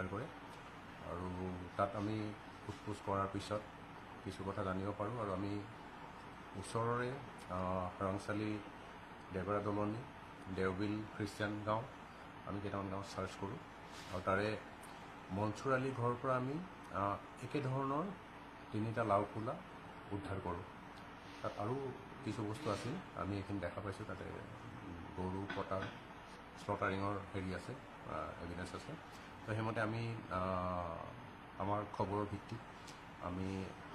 আৱিষ্কাৰ কৰে আৰু তাত আমি সোধ-পোছ কৰাৰ পিছত কিছু কথা জানিব পাৰোঁ আৰু আমি ওচৰৰে ৰাংচালি দেবেৰা দলনি দেওবিল খ্ৰীষ্টিয়ান গাঁও আমি কেইটামান গাঁও চাৰ্চ কৰোঁ আৰু তাৰে মনচুৰ আলী ঘৰৰ পৰা আমি একেধৰণৰ 3টা লাও খোলা উদ্ধাৰ কৰোঁ। তাত আৰু কিছু বস্তু আছিল আমি এইখিনি দেখা পাইছোঁ তাতে গৰু কটাৰ স্লটাৰিঙৰ হেৰি আছে এভিডেঞ্চ আছে। তো সেইমতে আমি আমাৰ খবৰৰ ভিত্তিত আমি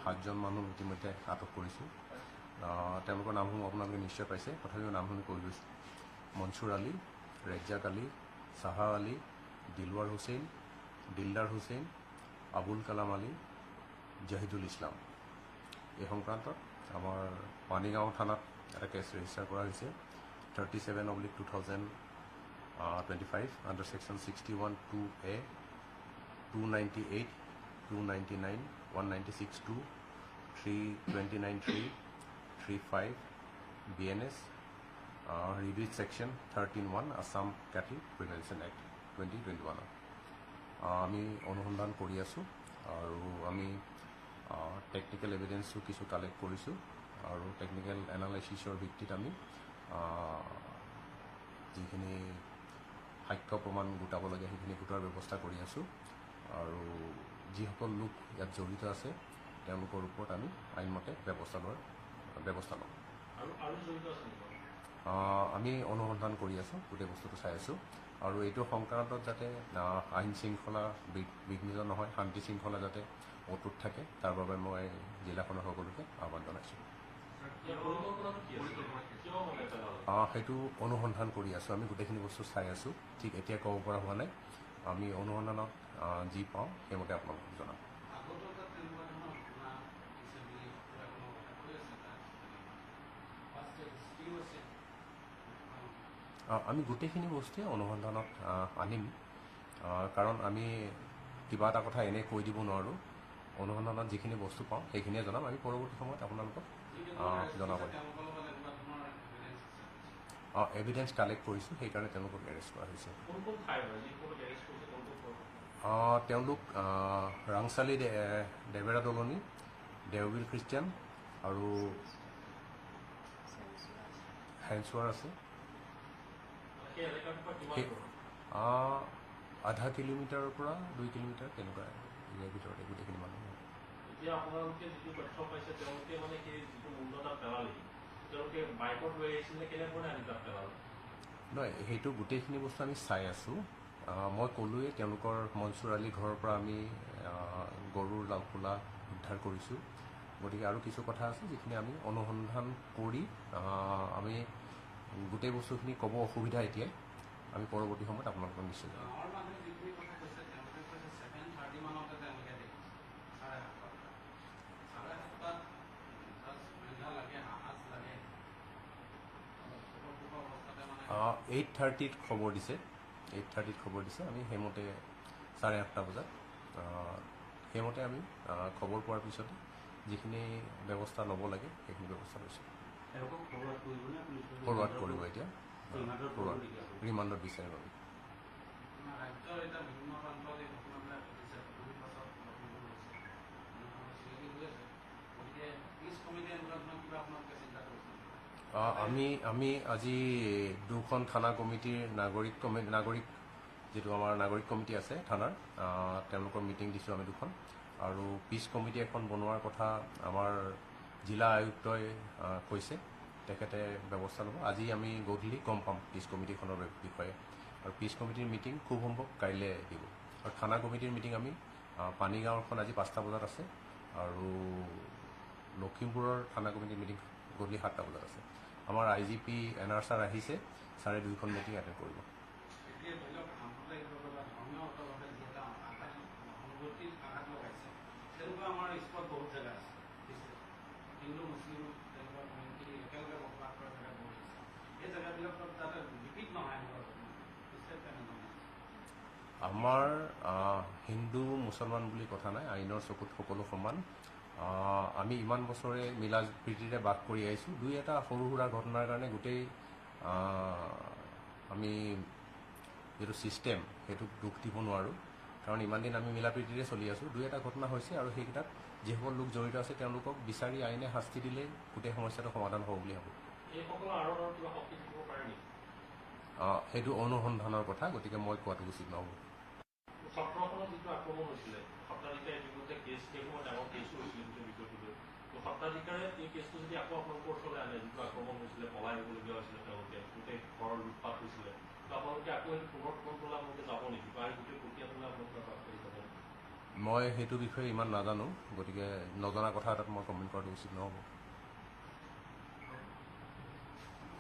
7জন মানুহ ইতিমধ্যে আটক কৰিছোঁ। তেওঁলোকৰ নামসমূহ আপোনালোকে নিশ্চয় পাইছে, তথাপিও নামসমূহ কৈ গৈছোঁ। মনচুৰ আলী, ৰেজ্জাক আলী, চাহা আলী, দিলৱাৰ হুছেইন, দিলদাৰ হুছেইন, আবুল কালাম আলী, জাহিদুল ইছলাম। এই সংক্ৰান্তত আমাৰ পানীগাঁও থানাত এটা কেছ ৰেজিষ্টাৰ কৰা হৈছে 37/2025 under section 61(2)A, 298, 299, 196(2), 329(3), 35 BNS, reviewed section 13(1) Assam Cattle Prevention Act 2021। আমি অনুসন্ধান কৰি আছোঁ আৰু আমি টেকনিকেল এভিডেঞ্চো কিছু কালেক্ট কৰিছোঁ আৰু টেকনিকেল এনালাইচিছৰ ভিত্তিত আমি যিখিনি সাক্ষ্য প্ৰমাণ গোটাব লাগে সেইখিনি গোটোৱাৰ ব্যৱস্থা কৰি আছোঁ আৰু যিসকল লোক ইয়াত জড়িত আছে তেওঁলোকৰ ওপৰত আমি আইনমতে ব্যৱস্থা ল'ম। আমি অনুসন্ধান কৰি আছোঁ, গোটেই বস্তুটো চাই আছোঁ আৰু এইটো সংক্ৰান্তত যাতে আইন শৃংখলা বিঘ্নিত নহয়, শান্তি শৃংখলা যাতে অটুট থাকে তাৰ বাবে মই জিলাখনৰ সকলোকে আহ্বান জনাইছোঁ। সেইটো অনুসন্ধান কৰি আছোঁ, আমি গোটেইখিনি বস্তু চাই আছোঁ, ঠিক এতিয়া ক'ব পৰা হোৱা নাই। আমি অনুসন্ধানত যি পাওঁ সেইমতে আপোনালোকক জনাম। আমি গোটেইখিনি বস্তুৱে অনুসন্ধানত আনিম, কাৰণ আমি কিবা এটা কথা এনেই কৈ দিব নোৱাৰোঁ। অনুসন্ধানত যিখিনি বস্তু পাওঁ সেইখিনিয়ে জনাম, আমি পৰৱৰ্তী সময়ত আপোনালোকক জনাব। এভিডেঞ্চ কালেক্ট কৰিছোঁ, সেইকাৰণে তেওঁলোকক এৰেষ্ট কৰা হৈছে। তেওঁলোক ৰাংচালি দেবেৰা দলনি, দেওবিল খ্ৰীষ্টিয়ান আৰু হেঞ্চুৱাৰ আছে। আধা কিলোমিটাৰৰ পৰা 2 কিলোমিটাৰ তেনেকুৱা ইয়াৰ ভিতৰতে গোটেইখিনি মানুহ। এতিয়া আপোনালোকে যিটো তথ্য পাইছে তেওঁলোকে মানে সেই যিটো মূল্যতা পেলালে তেওঁলোকে বাইকত লৈ আহিছিলে কেনেধৰণে আনি তাত পেলালে? নহয়, সেইটো গোটেইখিনি বস্তু আমি চাই আছোঁ। মই ক'লোৱেই তেওঁলোকৰ মনচুৰ আলী ঘৰৰ পৰা আমি গৰুৰ লাওখোলা উদ্ধাৰ কৰিছোঁ। গতিকে আৰু কিছু কথা আছে যিখিনি আমি অনুসন্ধান কৰি আমি গোটেই বস্তুখিনি ক'ব অসুবিধা এতিয়াই, আমি পৰৱৰ্তী সময়ত আপোনালোকক নিশ্চয় জনাম। -30 8:30 খবৰ দিছে, 8:30 খবৰ দিছে। আমি সেইমতে 8:30 বজাত সেইমতে আমি খবৰ পোৱাৰ পিছতে যিখিনি ব্যৱস্থা ল'ব লাগে সেইখিনি ব্যৱস্থা লৈছোঁ। ফৰৱাৰ্ড কৰিব এতিয়া, ৰিমাণ্ডত বিচাৰিব। আমি আজি 2খন থানা কমিটিৰ নাগৰিক যিটো আমাৰ নাগৰিক কমিটি আছে থানাৰ, তেওঁলোকৰ মিটিং দিছোঁ আমি 2খন, আৰু পিচ কমিটি এখন বনোৱাৰ কথা আমাৰ জিলা আয়ুক্তই কৈছে, তেখেতে ব্যৱস্থা ল'ব। আজি আমি গধূলি গম পাম পিচ কমিটিখনৰ বিষয়ে, আৰু পিচ কমিটিৰ মিটিং খুব সম্ভৱ কাইলৈ দিব। আৰু থানা কমিটিৰ মিটিং আমি পানীগাঁওখন আজি 5টা বজাত আছে, আৰু লখিমপুৰৰ থানা কমিটিৰ মিটিং গধূলি 7টা বজাত আছে। আমাৰ IGP NR ছাৰ আহিছে, ছাৰে 2খন মিটিং এটেণ্ড কৰিব। আমাৰ হিন্দু মুছলমান বুলি কথা নাই, আইনৰ চকুত সকলো সমান। আমি ইমান বছৰে মিলা প্ৰীতিৰে বাস কৰি আহিছোঁ। 2-এটা সৰু সুৰা ঘটনাৰ কাৰণে গোটেই আমি যিটো ছিষ্টেম সেইটোক দুখ দিব নোৱাৰোঁ। কাৰণ ইমান দিন আমি মিলা প্ৰীতিৰে চলি আছোঁ। দুই এটা ঘটনা হৈছে আৰু সেইকেইটাত যিসকল লোক জড়িত আছে তেওঁলোকক বিচাৰি আইনে শাস্তি দিলে গোটেই সমস্যাটো সমাধান হ'ব বুলি ভাবোঁ। এইসকলৰ আঁৰত আৰু কিবা শক্তি থাকিব পাৰে নেকি? সেইটো অনুসন্ধানৰ কথা, গতিকে মই কোৱাটো উচিত নহ'ব। সত্ৰখনত যিটো আক্ৰমণ হৈছিলে, সত্ৰাধিকাৰীৰ বিৰুদ্ধে কেছ, সেই সময়ত ডাঙৰ কেছো হৈছিলে গোটেই বিষয়টো লৈ। তো সত্ৰাধিকাৰে এই কেছটো যদি আকৌ আপোনালোকৰ ওচৰলৈ আনে, যিটো আক্ৰমণ হৈছিলে, পলাই আহিবলগীয়া হৈছিলে তেওঁলোকে, গোটেই ঘৰৰ লুটপাট হৈছিলে, তো আপোনালোকে আকৌ সেইটো পুনৰ কণ্ট্ৰল আপোনালোকে যাব নেকি, বা এই গোটেই প্ৰক্ৰিয়াটোলৈ আপোনালোকে আগবাঢ়ি যাব নেকি? মই সেইটো বিষয়ে ইমান নাজানো, গতিকে নজনা কথা এটাত মই কমেণ্ট কৰাটো উচিত নহ'ব।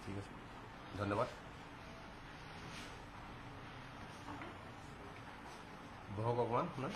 ঠিক আছে, ধন্যবাদ। বহক অকণমান শুনা।